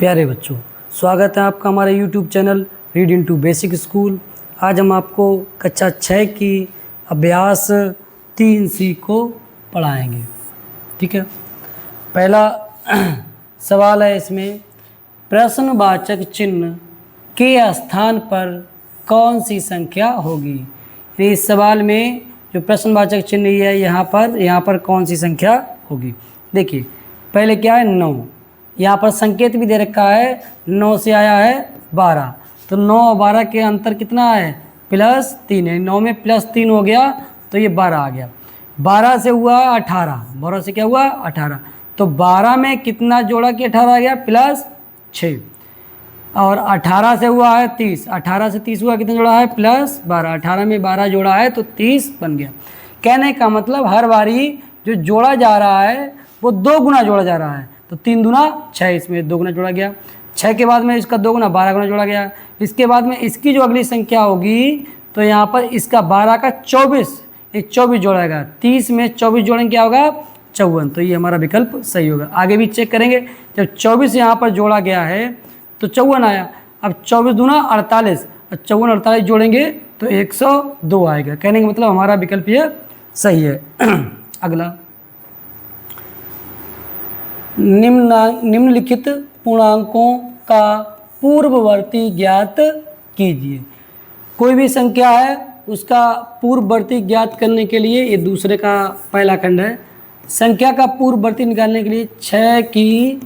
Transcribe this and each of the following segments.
प्यारे बच्चों, स्वागत है आपका हमारे YouTube channel read into basic school. आज हम आपको कक्षा 6 की अभ्यास 3C को पढ़ाएंगे। ठीक है, पहला सवाल है इसमें, प्रश्नवाचक चिन्ह के स्थान पर कौन सी संख्या होगी। इस सवाल में जो प्रश्नवाचक चिन्ह है यहाँ पर कौन सी संख्या होगी। देखिए पहले क्या है 9, यहाँ पर संकेत भी दे रखा है 9 से आया है 12, तो 9 और 12 के अंतर कितना है +3 है। 9 में +3 हो गया तो ये 12 आ गया। 12 से हुआ 18, 12 से क्या हुआ 18, तो 12 में कितना जोड़ा कि 18 आ गया +6, और 18 से हुआ है 30, 18 से 30 हुआ कितना जोड़ा है +12, 18 में 12 जोड़ा है तो 30 बन गया। कहने का मतलब हर बारी जो जोड़ा जा रहा है वो 2 गुना जोड़ा जा रहा है, तो 3 दूना 6, इसमें 2 गुना जोड़ा गया। 6 के बाद में इसका 2 गुना 12 गुना जोड़ा गया। इसके बाद में इसकी जो अगली संख्या होगी तो यहाँ पर इसका 12 का 24, ये 24 जोड़ेगा। 30 में 24 जोड़ेंगे क्या होगा 54, तो ये हमारा विकल्प सही होगा। आगे भी चेक करेंगे, जब 24 यहाँ पर जोड़ा गया है तो 54 आया। अब 24 दूना 48, 54 48 जोड़ेंगे तो 102 आएगा। कहने का मतलब हमारा विकल्प ये सही है। अगला, निम्नलिखित पूर्णांकों का पूर्ववर्ती ज्ञात कीजिए। कोई भी संख्या है उसका पूर्ववर्ती ज्ञात करने के लिए ये दूसरे का पहला खंड है। संख्या का पूर्ववर्ती निकालने के लिए 6 की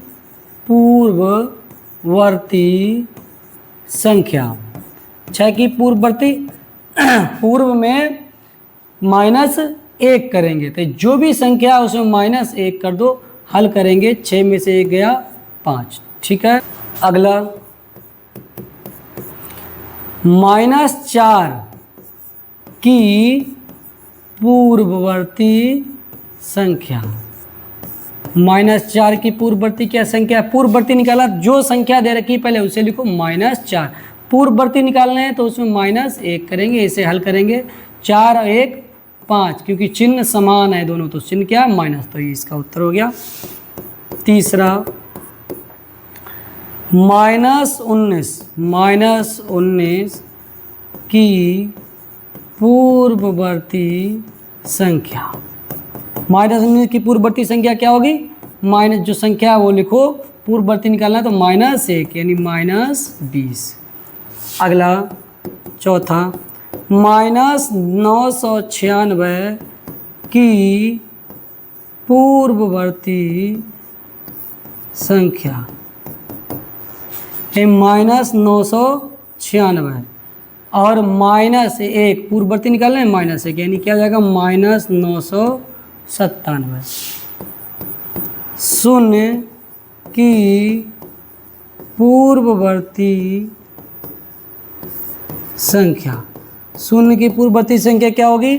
पूर्ववर्ती संख्या, 6 की पूर्ववर्ती पूर्व में -1 करेंगे, तो जो भी संख्या उसमें -1 कर दो, हल करेंगे। 6 में से 1 गया 5। ठीक है, अगला -4 की पूर्ववर्ती संख्या, -4 की पूर्ववर्ती क्या संख्या, पूर्ववर्ती निकाला, जो संख्या दे रखी पहले उसे लिखो -4, पूर्ववर्ती निकालना है तो उसमें -1 करेंगे, इसे हल करेंगे। 4 और 1 5, क्योंकि चिन्ह समान है दोनों, तो चिन्ह क्या माइनस, तो ये इसका उत्तर हो गया। तीसरा -19 की पूर्ववर्ती संख्या, -19 की पूर्ववर्ती संख्या क्या होगी, माइनस जो संख्या है वो लिखो, पूर्ववर्ती निकालना है तो -1 यानी -20। अगला चौथा, -996 की पूर्ववर्ती संख्या, -996 और -1 पूर्ववर्ती निकालना है -1 यानी क्या हो जाएगा -997। 0 की पूर्ववर्ती संख्या, 0 की पूर्ववर्ती संख्या क्या होगी,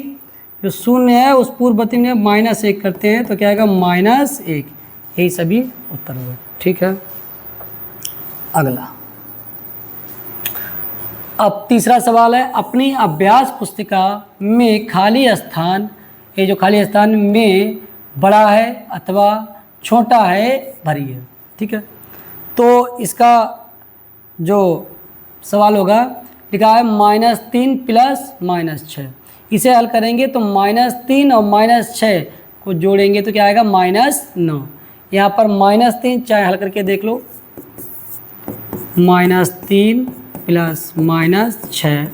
जो 0 है उस पूर्ववर्ती में -1 करते हैं तो क्या आएगा -1, यही सभी उत्तर होगा। ठीक है, अगला, अब तीसरा सवाल है, अपनी अभ्यास पुस्तिका में खाली स्थान, ये जो खाली स्थान में बड़ा है अथवा छोटा है भरिए। ठीक है, तो इसका जो सवाल होगा लिखा है -3 प्लस -6, इसे हल करेंगे तो -3 और -6 को जोड़ेंगे तो क्या आएगा -9। यहाँ पर -3 चाहे हल करके देख लो, -3 प्लस -6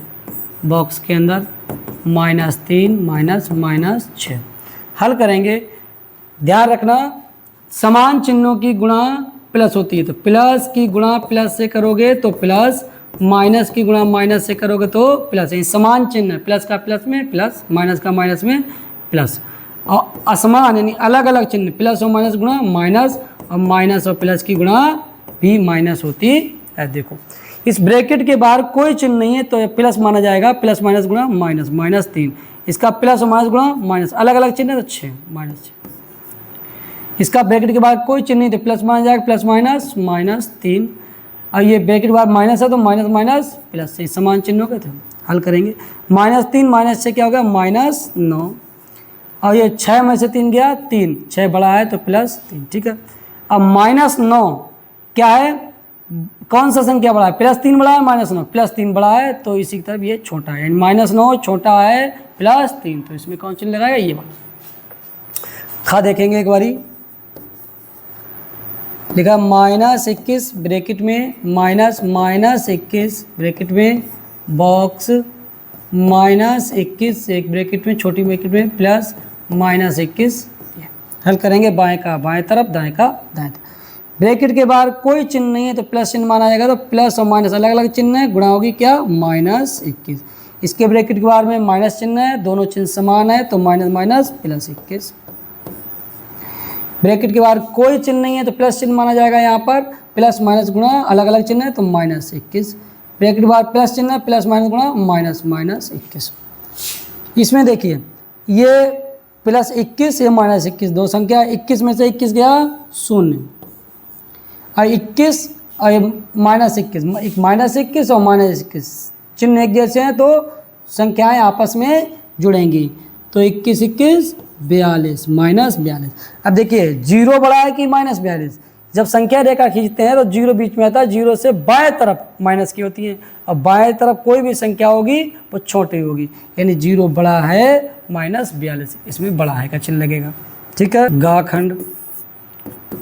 बॉक्स के अंदर -3 -6 हल करेंगे। ध्यान रखना समान चिन्हों की गुणा प्लस होती है, तो प्लस की गुणा प्लस से करोगे तो प्लस, माइनस की गुणा माइनस से करोगे तो प्लस। ये समान चिन्ह, प्लस का प्लस में प्लस, माइनस का माइनस में प्लस। और असमान यानी अलग अलग चिन्ह, प्लस और माइनस गुणा माइनस, और माइनस और प्लस की गुणा भी माइनस होती है। देखो इस ब्रैकेट के बाहर कोई चिन्ह नहीं है तो प्लस माना जाएगा, प्लस माइनस गुणा माइनस, -3, इसका प्लस और माइनस गुणा माइनस, अलग अलग चिन्ह है तो 6 -6। इसका ब्रैकेट के बाद कोई चिन्ह नहीं तो प्लस माना जाएगा, प्लस माइनस -3, और ये ब्रैकेट के बाद माइनस है तो माइनस माइनस प्लस से समान चिन्हों के थे। हल करेंगे, -3 माइनस से क्या होगा -9, और ये 6 में से 3 गया 3, 6 बड़ा है तो +3। ठीक है, अब -9 क्या है, कौन सा संख्या बड़ा है, +3 बड़ा है -9, +3 बड़ा है तो इसी की तरफ ये छोटा है, यानी -9 छोटा है +3, तो इसमें कौन चिन्ह लगाएगा, ये वाला। खा देखेंगे एक बारी, लिखा -21 ब्रैकेट में -21 ब्रैकेट में बॉक्स -21 एक ब्रैकेट में छोटी ब्रैकेट में प्लस -21। हल करेंगे बाएं का बाएं तरफ, दाएं का दाएं तरफ। ब्रैकेट के बाहर कोई चिन्ह नहीं है तो प्लस चिन्ह माना जाएगा, तो प्लस और माइनस अलग अलग चिन्ह है, गुणा होगी क्या -21। इसके ब्रैकेट के बाहर में माइनस चिन्ह है, दोनों चिन्ह समान है तो माइनस माइनस +21। ब्रैकेट के बाहर कोई चिन्ह नहीं है तो प्लस चिन्ह माना जाएगा, यहाँ पर प्लस माइनस गुणा अलग अलग चिन्ह है तो -21। ब्रैकेट के बाहर प्लस चिन्ह है, प्लस माइनस गुणा -21। इसमें देखिए ये +21 ये -21 दो संख्या, 21 में से 21 गया 0 और 21 और -21 -21 और -21 चिन्ह एक जैसे हैं तो संख्याएं आपस में जुड़ेंगी, तो 21 21 42 -42। अब देखिए 0 बड़ा है कि -42, जब संख्या रेखा खींचते हैं तो 0 बीच में आता है, 0 से बाएं तरफ माइनस की होती है, और बाएं तरफ कोई भी संख्या होगी वो छोटी होगी, यानी 0 बड़ा है -42, इसमें बड़ा है का चिन्ह लगेगा। ठीक है, गा खंड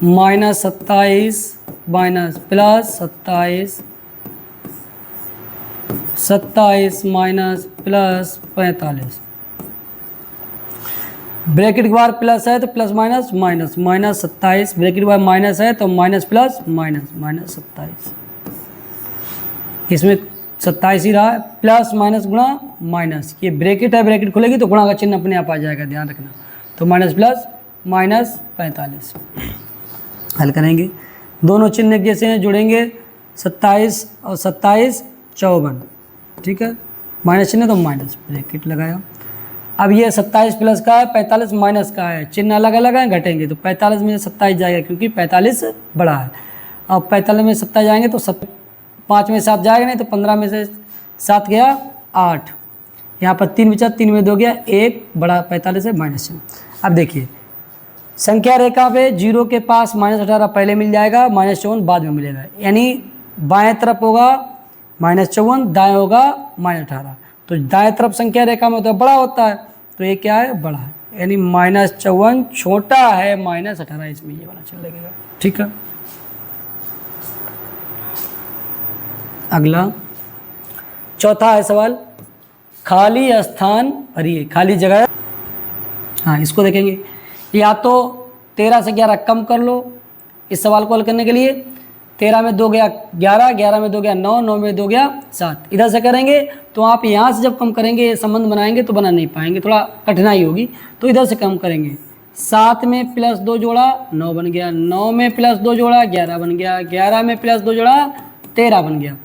-27 +27 27 -+45 ब्रैकेट के बाहर प्लस है तो प्लस माइनस माइनस -27, ब्रैकेट के बाहर माइनस है तो माइनस प्लस माइनस -27, इसमें 27 ही रहा है, प्लस माइनस गुणा माइनस, ये ब्रैकेट है, ब्रैकेट खुलेगी तो गुणा का चिन्ह अपने आप आ जाएगा, ध्यान रखना, तो -+-45 हल करेंगे, दोनों चिन्ह एक जैसे हैं, जुड़ेंगे 27 और 27 54, ठीक है, माइनस चिन्ह तो माइनस, ब्रैकेट लगाया। अब ये 27 प्लस का है, 45 माइनस का है, चिन्ह अलग अलग हैं, घटेंगे तो 45 में 27 जाएगा क्योंकि 45 बड़ा है, अब 45 में 27 जाएंगे तो 5 में 7 जाएगा नहीं, तो 15 में से 7 गया 8, यहाँ पर 3 बचा, 3 में 2 गया 1, बड़ा 45 है, माइनस चिन्ह। अब देखिए संख्या रेखा पे 0 के पास -18 पहले मिल जाएगा, -54 बाद में मिलेगा, यानी बाएं तरफ होगा -54, दाएं होगा -18, तो दाएं तरफ संख्या रेखा में तो बड़ा होता है, तो ये क्या है, बड़ा है, यानी -54 छोटा है -18, इसमें ये वाला चल लगेगा। ठीक है, अगला चौथा है सवाल, खाली स्थान भरिए, खाली जगह। हाँ, इसको देखेंगे, या तो 13 से 11 कम कर लो, इस सवाल को हल करने के लिए 13 में 2 गया 11, 11 में 2 गया 9, 9 में 2 गया 7, इधर से करेंगे तो आप यहाँ से जब कम करेंगे ये संबंध बनाएंगे तो बना नहीं पाएंगे, थोड़ा कठिनाई होगी, तो इधर से कम करेंगे, 7 में +2 जोड़ा 9 बन गया, 9 में +2 जोड़ा 11 बन गया, 11 में +2 जोड़ा 13 बन गया,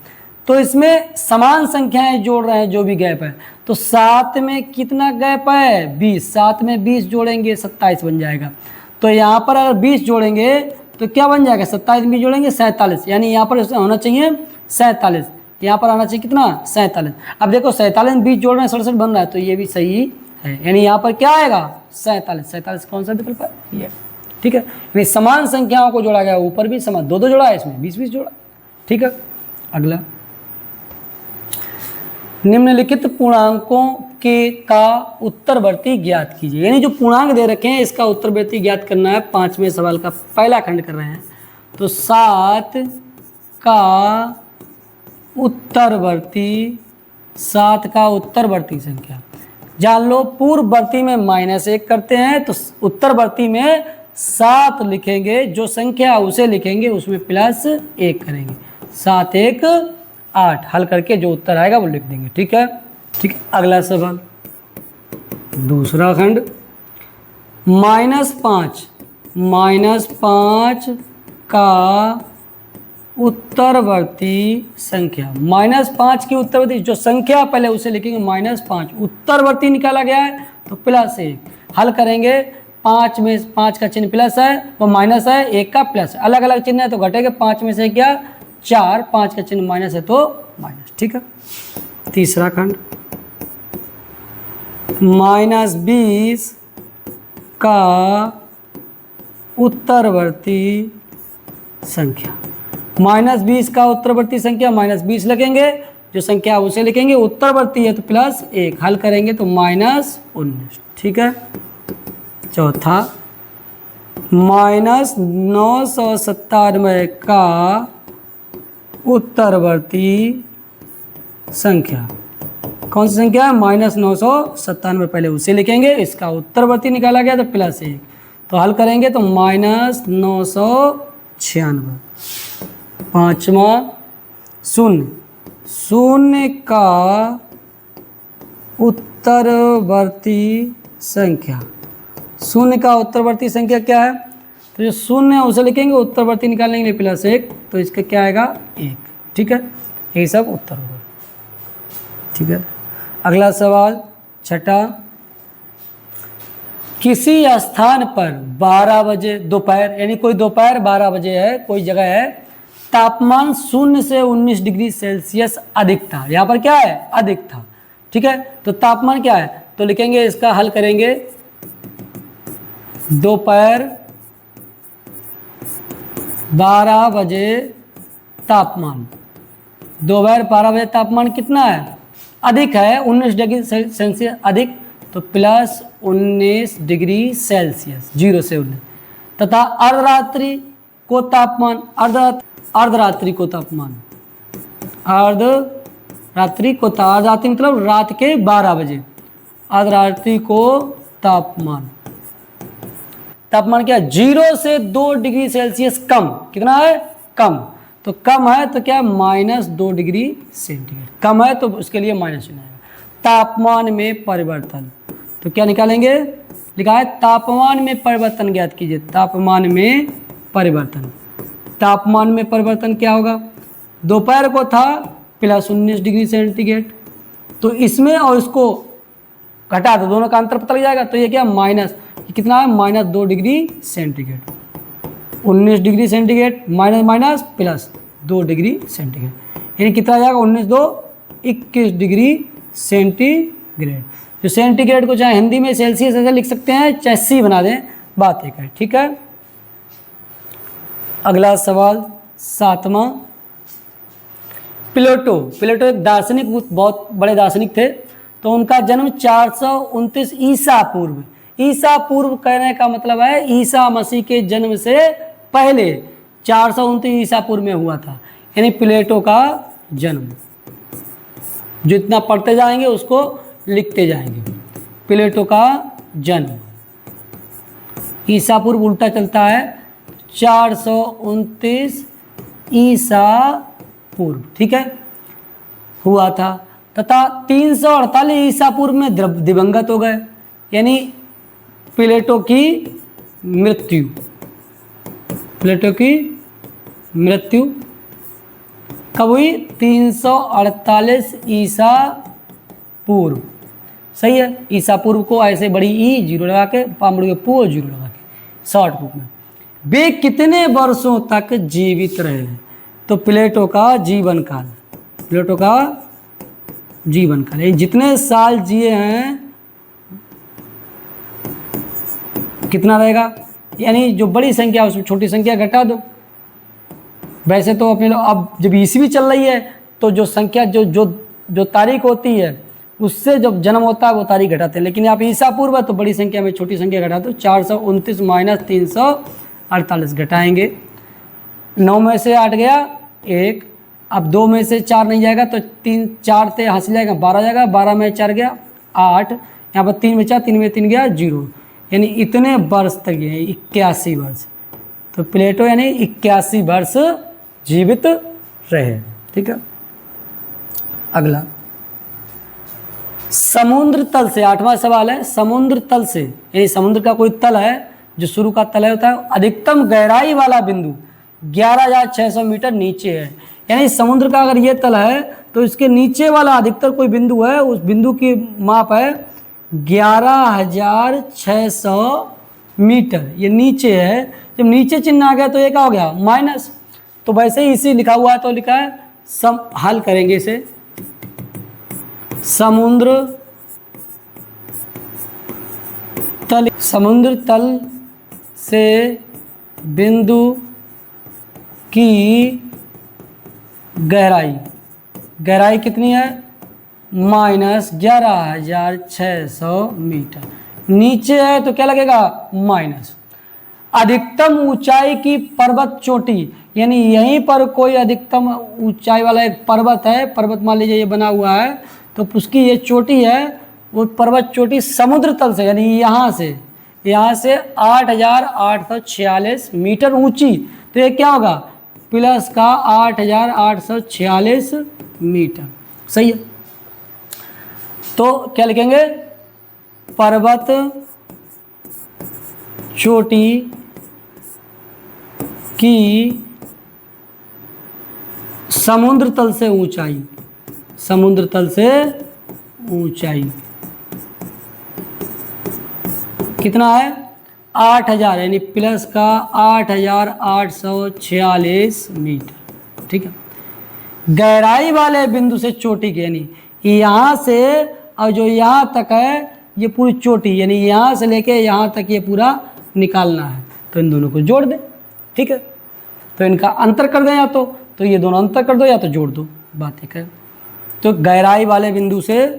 तो इसमें समान संख्याएं जोड़ रहे हैं जो भी गैप है, तो 7 में कितना गैप है 20, 7 में 20 जोड़ेंगे 27 बन जाएगा, तो यहाँ पर अगर 20 जोड़ेंगे तो क्या बन जाएगा, 27 में जोड़ेंगे 47, यानी यहाँ पर होना चाहिए 47, यहाँ पर आना चाहिए कितना 47। अब देखो 47 में 20 जोड़ रहे हैं 67 बन रहा है, तो ये भी सही है, यानी यहाँ पर क्या आएगा 47, 47 कौन सा विकल्प है, ये। ठीक है, यानी समान संख्याओं को जोड़ा गया, ऊपर भी समान, 2 जोड़ा है, इसमें 20 जोड़ा। ठीक है, अगला, निम्नलिखित पूर्णांकों के का उत्तरवर्ती ज्ञात कीजिए, यानी जो पूर्णांक दे रखे हैं इसका उत्तरवर्ती ज्ञात करना है, 5वें सवाल का पहला खंड कर रहे हैं, तो 7 का उत्तरवर्ती संख्या जान लो, पूर्ववर्ती में -1 करते हैं तो उत्तरवर्ती में 7 लिखेंगे, जो संख्या उसे लिखेंगे उसमें +1 करेंगे, 7 1 8, हल करके जो उत्तर आएगा वो लिख देंगे। ठीक है, ठीक है, अगला सवाल दूसरा खंड, -5 का उत्तरवर्ती संख्या, -5 की उत्तरवर्ती जो संख्या पहले उसे लिखेंगे -5, उत्तरवर्ती निकाला गया है तो +1, हल करेंगे, 5 में 5 का चिन्ह प्लस है, वो माइनस है, 1 का प्लस, अलग अलग चिन्ह है तो घटेगा, 5 में से क्या 4, 5 का चिन्ह माइनस है तो माइनस। ठीक है, तीसरा खंड, -20 का उत्तरवर्ती संख्या, -20 का उत्तरवर्ती संख्या -20 लगेंगे, जो संख्या उसे लिखेंगे, उत्तरवर्ती है तो +1, हल करेंगे तो -19। ठीक है। चौथा, -997 का उत्तरवर्ती संख्या, कौन सी संख्या है? -997, पहले उसे लिखेंगे, इसका उत्तरवर्ती निकाला गया तो +1, तो हल करेंगे तो -996। पांचवा, शून्य का उत्तरवर्ती संख्या, शून्य का उत्तरवर्ती संख्या क्या है? तो जो शून्य है उसे लिखेंगे, उत्तरवर्ती निकालने के लिए +1, तो इसका क्या आएगा? 1। ठीक है, यही सब उत्तर होगा। ठीक है। अगला सवाल छठा, किसी स्थान पर 12 बजे दोपहर, यानी कोई दोपहर 12 बजे है, कोई जगह है, तापमान 0 से 19 डिग्री सेल्सियस अधिक था। यहाँ पर क्या है? अधिक था। ठीक है, तो तापमान क्या है? तो लिखेंगे, इसका हल करेंगे, दोपहर 12 बजे तापमान, दोपहर 12 बजे तापमान कितना है? अधिक है, 19 डिग्री सेल्सियस अधिक, तो +19 डिग्री सेल्सियस, 0 से 19, तथा अर्धरात्रि को तापमान, अर्धरात्रि को तापमान, अर्धरात्रि मतलब रात के 12 बजे, अर्धरात्रि को तापमान क्या? 0 से 2 डिग्री सेल्सियस कम। कितना है? कम। तो कम है तो क्या? -2 डिग्री सेंटीग्रेड। कम है तो उसके लिए माइनस आएगा। तापमान में परिवर्तन, तो क्या निकालेंगे? लिखा है तापमान में परिवर्तन ज्ञात कीजिए। तापमान में परिवर्तन, तापमान में परिवर्तन क्या होगा? दोपहर को था +19 डिग्री सेंटीग्रेड, तो इसमें और इसको घटा दो, दोनों का अंतर पता लग जाएगा। तो ये क्या? माइनस, कितना है? -2 degree centigrade. 19 degree centigrade minus +2 degree centigrade, यानी कितना आ जाएगा? 19 2 21 डिग्री सेंटीग्रेड। जो सेंटीग्रेड को चाहे हिंदी में सेल्सियस ऐसे लिख सकते हैं, चाहे सी बना दें, बात एक है। ठीक है। अगला सवाल सातवां, प्लेटो एक दार्शनिक, बहुत बड़े दार्शनिक थे। तो उनका जन्म 429 ईसा पूर्व कहने का मतलब है ईसा मसीह के जन्म से पहले 429 ईसा पूर्व में हुआ था, यानी प्लेटो का जन्म। जितना पढ़ते जाएंगे उसको लिखते जाएंगे। प्लेटो का जन्म ईसा पूर्व उल्टा चलता है, 429 ईसा पूर्व, ठीक है, हुआ था, तथा 348 ईसा पूर्व में दिवंगत हो गए। यानी प्लेटो की मृत्यु कब हुई? 348 ईसा पूर्व। सही है। ईसा पूर्व को ऐसे बड़ी ई जीरो लगा के, पामुड़ के पू जीरो लगा के, शॉर्ट बुक में। वे कितने वर्षों तक जीवित रहे? तो प्लेटो का जीवन काल, जितने साल जिए हैं कितना रहेगा? यानी जो बड़ी संख्या उसमें छोटी संख्या घटा दो। वैसे तो अपने अब जब ईस्वी चल रही है तो जो संख्या जो तारीख होती है उससे जब जन्म होता है वो तारीख घटाते हैं, लेकिन आप ईसा पूर्व है तो बड़ी संख्या में छोटी संख्या घटा दो। 429 माइनस 348 घटाएंगे, 9 में से 8 गया 1, अब 2 में से 4 नहीं जाएगा तो 3 4 से हासिल जाएगा 12 जाएगा, 12 में 4 गया 8, यहाँ पर 3 में 4, 3 में 3 गया 0, यानी इतने वर्ष तक गए 81 वर्ष। तो प्लेटो यानी 81 वर्ष जीवित रहे। ठीक है। अगला समुद्र तल से, 8वां सवाल है, समुद्र तल से, यानी समुद्र का कोई तल है जो शुरू का तल होता है, अधिकतम गहराई वाला बिंदु 11,600 मीटर नीचे है। यानी समुद्र का अगर ये तल है तो इसके नीचे वाला अधिकतर कोई बिंदु है, उस बिंदु की माप है 11,600 मीटर, ये नीचे है। जब नीचे चिन्ह आ गया तो ये क्या हो गया? माइनस। तो वैसे ही इसी लिखा हुआ है तो लिखा है हल करेंगे इसे, समुद्र तल से बिंदु की गहराई कितनी है, -11,600 मीटर। नीचे है तो क्या लगेगा, माइनस। अधिकतम ऊंचाई की पर्वत चोटी, यानी यहीं पर कोई अधिकतम ऊंचाई वाला एक पर्वत है, पर्वत मान लीजिए ये बना हुआ है, तो उसकी ये चोटी है, वो पर्वत चोटी समुद्र तल से, यानी यहाँ से 8,846 मीटर ऊंची। तो ये क्या होगा, प्लस का 8,846 मीटर। सही है। तो क्या लिखेंगे, पर्वत चोटी की समुद्र तल से ऊंचाई, समुद्र तल से ऊंचाई कितना है, 8,000, यानी प्लस का 8,846 मीटर। ठीक है। गहराई वाले बिंदु से चोटी की, यानी यहाँ से और जो यहाँ तक है ये पूरी चोटी, यानी यहाँ से लेके यहाँ तक ये पूरा निकालना है, तो इन दोनों को जोड़ दें। ठीक है। तो इनका अंतर कर दें, या तो ये दोनों अंतर कर दो या तो जोड़ दो, बात एक है। तो गहराई वाले बिंदु से,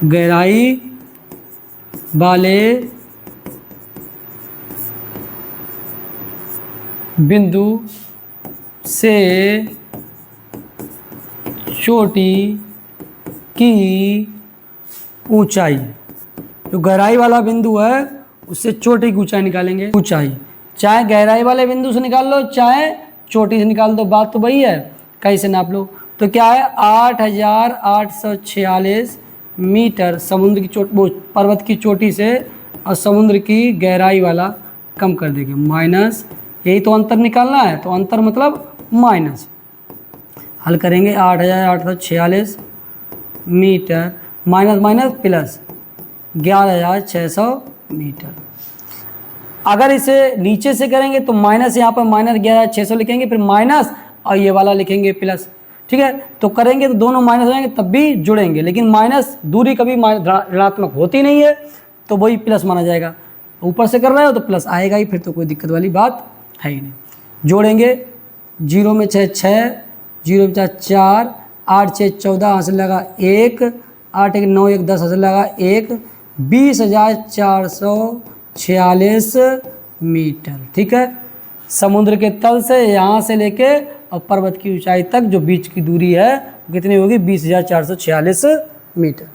गहराई वाले बिंदु से चोटी की ऊंचाई, जो गहराई वाला बिंदु है उससे चोटी की ऊंचाई निकालेंगे। ऊंचाई चाहे गहराई वाले बिंदु से निकाल लो चाहे चोटी से निकाल दो, बात तो वही है, कैसे नाप लो। तो क्या है, 8,846 मीटर समुद्र की चोटी, वो पर्वत की चोटी से, और समुद्र की गहराई वाला कम कर देंगे, माइनस, यही तो अंतर निकालना है, तो अंतर मतलब माइनस। हल करेंगे, 8,846 metre minus minus plus 11,600 metre. अगर इसे नीचे से करेंगे तो माइनस, यहाँ पर -11,600 लिखेंगे, फिर माइनस और ये वाला लिखेंगे प्लस। ठीक है। तो करेंगे तो दोनों माइनस हो जाएंगे, तब भी जुड़ेंगे, लेकिन माइनस दूरी कभी ऋणात्मक होती नहीं है, तो वही प्लस माना जाएगा। ऊपर से कर रहे हो तो प्लस आएगा ही, फिर तो कोई दिक्कत वाली बात है ही नहीं। जोड़ेंगे, 0 में 6 6, 0 में 4, 8 6 14, यहाँ से लगा 1, 8 1 9 1 10, यहाँ से लगा 1, 20,446 मीटर। ठीक है। समुद्र के तल से यहाँ से लेके और पर्वत की ऊंचाई तक जो बीच की दूरी है कितनी होगी, 20,446 मीटर।